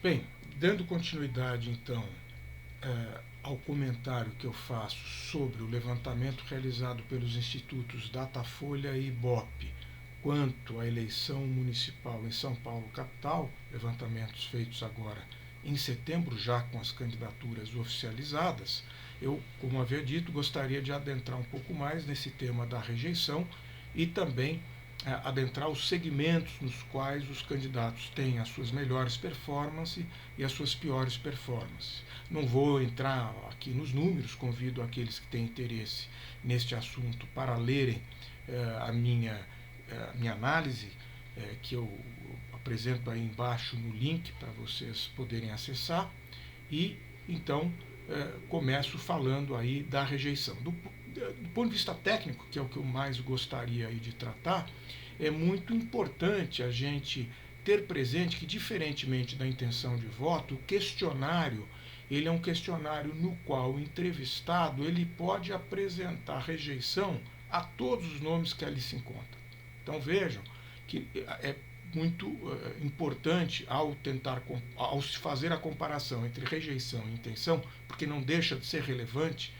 Bem, dando continuidade então ao comentário que eu faço sobre o levantamento realizado pelos institutos Datafolha e Ibope quanto à eleição municipal em São Paulo capital, levantamentos feitos agora em setembro, já com as candidaturas oficializadas, eu, como havia dito, gostaria de adentrar um pouco mais nesse tema da rejeição e também adentrar os segmentos nos quais os candidatos têm as suas melhores performances e as suas piores performances. Não vou entrar aqui nos números, convido aqueles que têm interesse neste assunto para lerem a minha análise, que eu apresento aí embaixo no link para vocês poderem acessar, e então começo falando aí da rejeição. Do ponto de vista técnico, que é o que eu mais gostaria aí de tratar, é muito importante a gente ter presente que, diferentemente da intenção de voto, o questionário ele é um questionário no qual o entrevistado ele pode apresentar rejeição a todos os nomes que ali se encontram. Então vejam que é muito importante ao se fazer a comparação entre rejeição e intenção, porque não deixa de ser relevante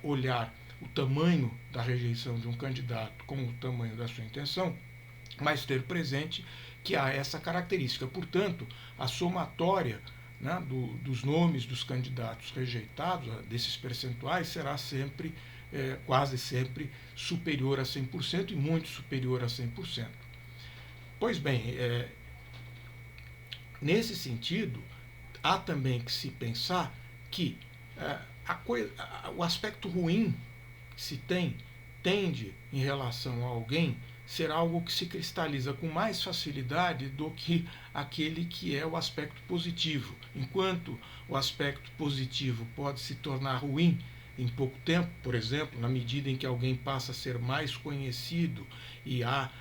olhar o tamanho da rejeição de um candidato com o tamanho da sua intenção, mas ter presente que há essa característica. Portanto, a somatória dos nomes dos candidatos rejeitados, desses percentuais, será sempre, quase sempre, superior a 100% e muito superior a 100%. Pois bem, nesse sentido, há também que se pensar que o aspecto ruim que se tende em relação a alguém ser algo que se cristaliza com mais facilidade do que aquele que é o aspecto positivo. Enquanto o aspecto positivo pode se tornar ruim em pouco tempo, por exemplo, na medida em que alguém passa a ser mais conhecido e há,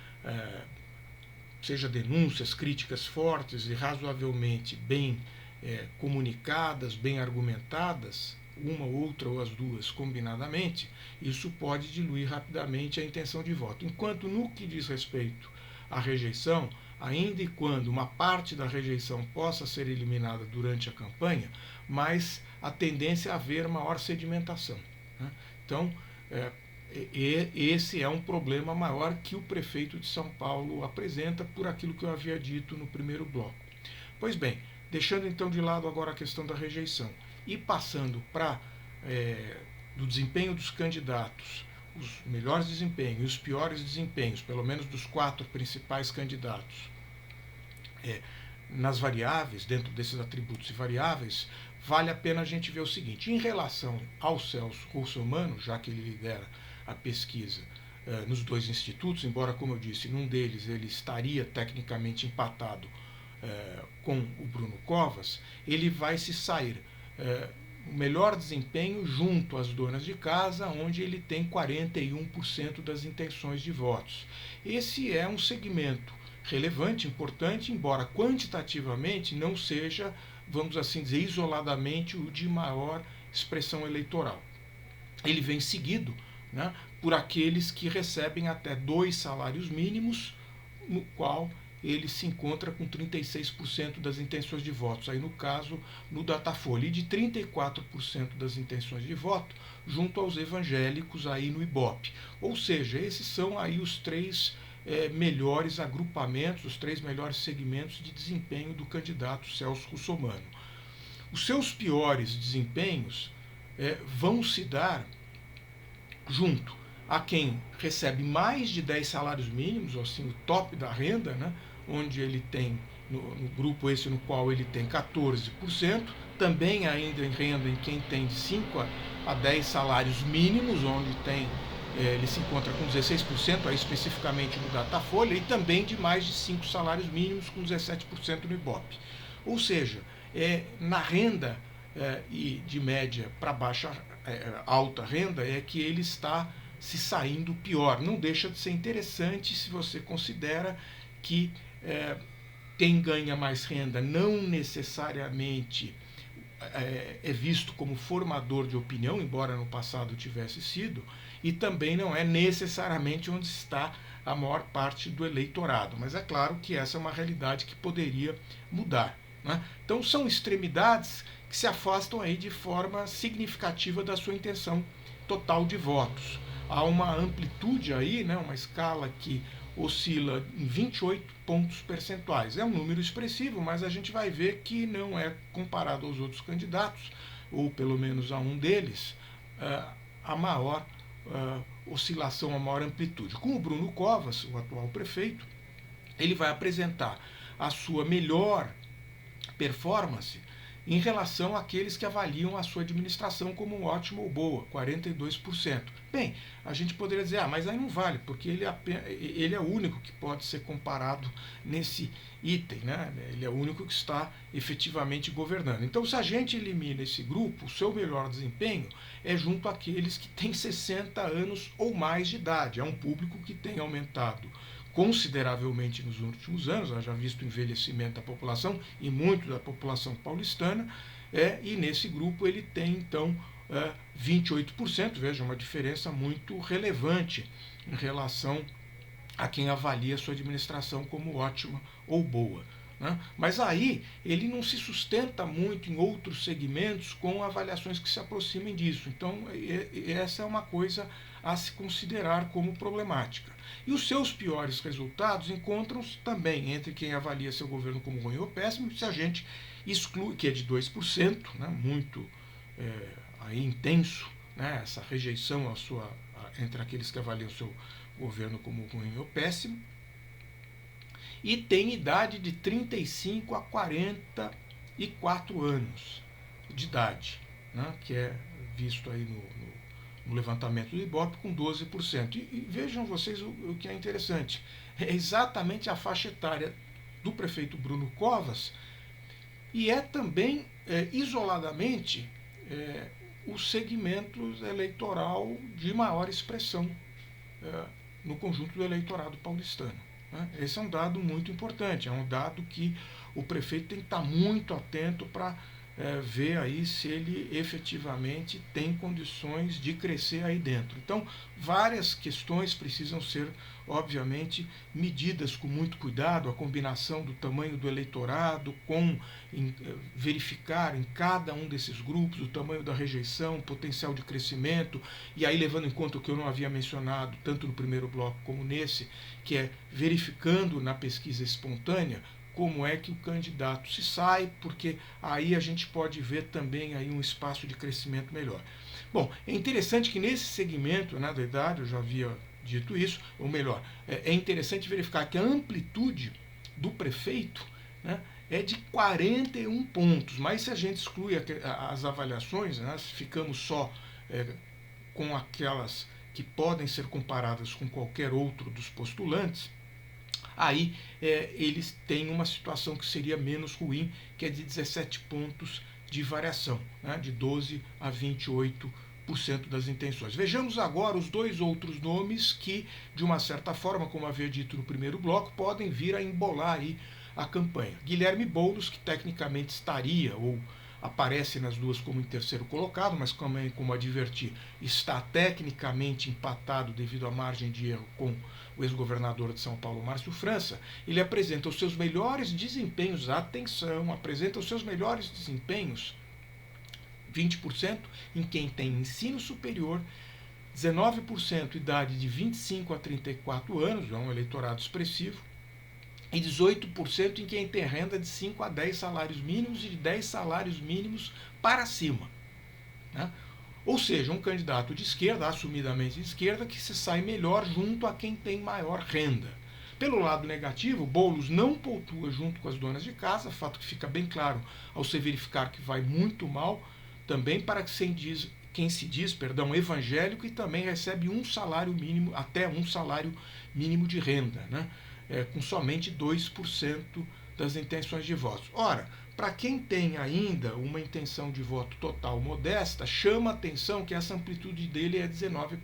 seja denúncias, críticas fortes e razoavelmente bem comunicadas, bem argumentadas, uma, outra ou as duas combinadamente, isso pode diluir rapidamente a intenção de voto. Enquanto no que diz respeito à rejeição, ainda e quando uma parte da rejeição possa ser eliminada durante a campanha, mas a tendência é haver maior sedimentação. Então, esse é um problema maior que o prefeito de São Paulo apresenta por aquilo que eu havia dito no primeiro bloco. Pois bem, deixando então de lado agora a questão da rejeição e passando para do desempenho dos candidatos, os melhores desempenhos e os piores desempenhos, pelo menos dos 4 principais candidatos, nas variáveis, dentro desses atributos e variáveis, vale a pena a gente ver o seguinte: em relação ao Celso Russomano, já que ele lidera a pesquisa nos 2 institutos, embora, como eu disse, num deles ele estaria tecnicamente empatado com o Bruno Covas, ele vai se sair o melhor desempenho junto às donas de casa, onde ele tem 41% das intenções de votos. Esse é um segmento relevante, importante, embora quantitativamente não seja, vamos assim dizer, isoladamente o de maior expressão eleitoral. Ele vem seguido por aqueles que recebem até 2 salários mínimos, no qual ele se encontra com 36% das intenções de votos, aí no caso no Datafolha, e de 34% das intenções de voto junto aos evangélicos aí no Ibope. Ou seja, esses são aí os 3 melhores agrupamentos, os 3 melhores segmentos de desempenho do candidato Celso Russomano. Os seus piores desempenhos vão se dar junto a quem recebe mais de 10 salários mínimos, ou assim, o top da renda, onde ele tem, no grupo esse no qual ele tem 14%, também ainda em renda em quem tem de 5 a 10 salários mínimos, onde ele se encontra com 16%, aí especificamente no Datafolha, e também de mais de 5 salários mínimos, com 17% no Ibope. Ou seja, na renda e de média para baixa, alta renda, é que ele está se saindo pior. Não deixa de ser interessante se você considera que quem ganha mais renda não necessariamente é visto como formador de opinião, embora no passado tivesse sido, e também não é necessariamente onde está a maior parte do eleitorado. Mas é claro que essa é uma realidade que poderia mudar. né? Então são extremidades que se afastam aí de forma significativa da sua intenção total de votos. Há uma amplitude aí, né, uma escala que oscila em 28 pontos percentuais. É um número expressivo, mas a gente vai ver que não é comparado aos outros candidatos, ou pelo menos a um deles, a maior oscilação, a maior amplitude. Com o Bruno Covas, o atual prefeito, ele vai apresentar a sua melhor performance em relação àqueles que avaliam a sua administração como ótima ou boa, 42%. Bem, a gente poderia dizer, mas aí não vale, porque ele é o único que pode ser comparado nesse item, né? Ele é o único que está efetivamente governando. Então, se a gente elimina esse grupo, o seu melhor desempenho é junto àqueles que têm 60 anos ou mais de idade. É um público que tem aumentado consideravelmente nos últimos anos, já visto o envelhecimento da população e muito da população paulistana, e nesse grupo ele tem então 28%, veja, uma diferença muito relevante em relação a quem avalia a sua administração como ótima ou boa. Né? Mas aí ele não se sustenta muito em outros segmentos com avaliações que se aproximem disso. Então, essa é uma coisa a se considerar como problemática. E os seus piores resultados encontram-se também entre quem avalia seu governo como ruim ou péssimo, se a gente exclui, que é de 2%, né, muito aí intenso, né, essa rejeição entre aqueles que avaliam seu governo como ruim ou péssimo, e tem idade de 35 a 44 anos de idade, né, que é visto aí no levantamento do Ibope com 12%. E vejam vocês o que é interessante, é exatamente a faixa etária do prefeito Bruno Covas e é também, isoladamente, o segmento eleitoral de maior expressão no conjunto do eleitorado paulistano. Esse é um dado muito importante, é um dado que o prefeito tem que estar muito atento para ver aí se ele efetivamente tem condições de crescer aí dentro. Então, várias questões precisam ser, obviamente, medidas com muito cuidado, a combinação do tamanho do eleitorado com verificar em cada um desses grupos o tamanho da rejeição, o potencial de crescimento, e aí levando em conta o que eu não havia mencionado, tanto no primeiro bloco como nesse, que é verificando na pesquisa espontânea como é que o candidato se sai, porque aí a gente pode ver também aí um espaço de crescimento melhor. Bom, é interessante que nesse segmento, né, da idade, eu já havia dito isso, ou melhor, é interessante verificar que a amplitude do prefeito, né, é de 41 pontos, mas se a gente exclui as avaliações, né, se ficamos só com aquelas que podem ser comparadas com qualquer outro dos postulantes, aí eles têm uma situação que seria menos ruim, que é de 17 pontos de variação, né, de 12 a 28% das intenções. Vejamos agora os dois outros nomes que, de uma certa forma, como havia dito no primeiro bloco, podem vir a embolar aí a campanha. Guilherme Boulos, que tecnicamente estaria ou aparece nas duas como em terceiro colocado, mas como adverti, está tecnicamente empatado devido à margem de erro com o ex-governador de São Paulo, Márcio França. Ele apresenta os seus melhores desempenhos, atenção, apresenta os seus melhores desempenhos, 20%, em quem tem ensino superior, 19% idade de 25 a 34 anos, é um eleitorado expressivo, e 18% em quem tem renda de 5 a 10 salários mínimos e de 10 salários mínimos para cima. Né? Ou seja, um candidato de esquerda, assumidamente de esquerda, que se sai melhor junto a quem tem maior renda. Pelo lado negativo, Boulos não pontua junto com as donas de casa, fato que fica bem claro ao se verificar que vai muito mal, também para quem se diz evangélico e também recebe um salário mínimo, até um salário mínimo de renda, né? Com somente 2% das intenções de votos. Ora, para quem tem ainda uma intenção de voto total modesta, chama a atenção que essa amplitude dele é 19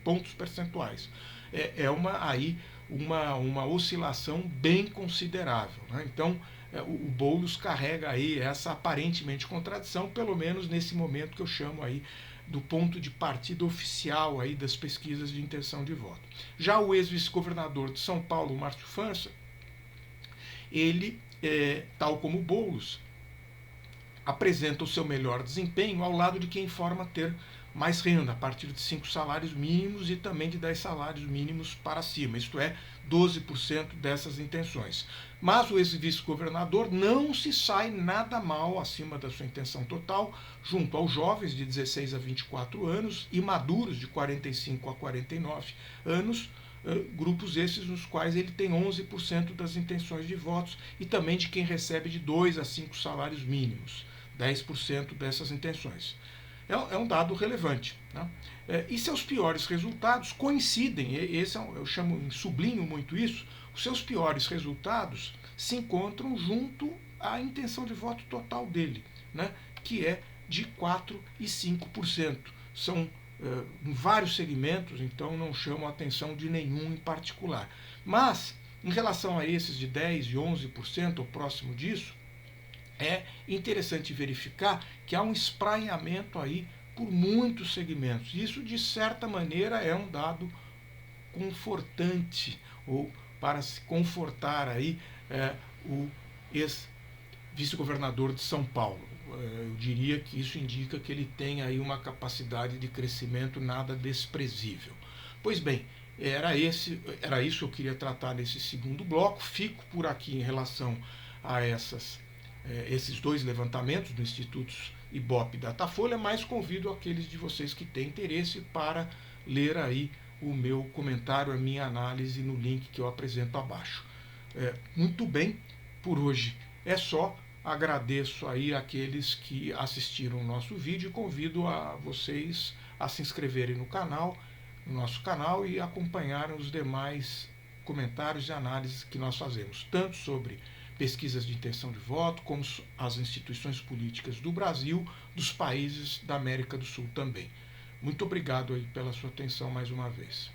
pontos percentuais. É uma oscilação bem considerável. Né? Então, o Boulos carrega aí essa aparentemente contradição, pelo menos nesse momento que eu chamo aí do ponto de partida oficial aí das pesquisas de intenção de voto. Já o ex-vice-governador de São Paulo, Márcio França, ele, tal como Boulos, apresenta o seu melhor desempenho ao lado de quem informa ter mais renda, a partir de 5 salários mínimos e também de 10 salários mínimos para cima, isto é, 12% dessas intenções. Mas o ex-vice-governador não se sai nada mal acima da sua intenção total, junto aos jovens de 16 a 24 anos e maduros de 45 a 49 anos, grupos esses nos quais ele tem 11% das intenções de votos e também de quem recebe de 2 a 5 salários mínimos, 10% dessas intenções. É um dado relevante. Né? E seus piores resultados coincidem, eu sublinho muito isso, os seus piores resultados se encontram junto à intenção de voto total dele, né? Que é de 4% e 5%. São em vários segmentos, então não chamam a atenção de nenhum em particular. Mas, em relação a esses de 10% e 11%, ou próximo disso, é interessante verificar que há um espraiamento aí por muitos segmentos. Isso, de certa maneira, é um dado confortante, ou para se confortar aí o ex-vice-governador de São Paulo. Eu diria que isso indica que ele tem aí uma capacidade de crescimento nada desprezível. Pois bem, era isso que eu queria tratar nesse segundo bloco. Fico por aqui em relação a esses dois levantamentos do Instituto Ibope e Datafolha, mas convido aqueles de vocês que têm interesse para ler aí o meu comentário, a minha análise no link que eu apresento abaixo. Muito bem, por hoje é só. Agradeço aí aqueles que assistiram o nosso vídeo e convido a vocês a se inscreverem no nosso canal e acompanharem os demais comentários e análises que nós fazemos, tanto sobre pesquisas de intenção de voto, como as instituições políticas do Brasil, dos países da América do Sul também. Muito obrigado aí pela sua atenção mais uma vez.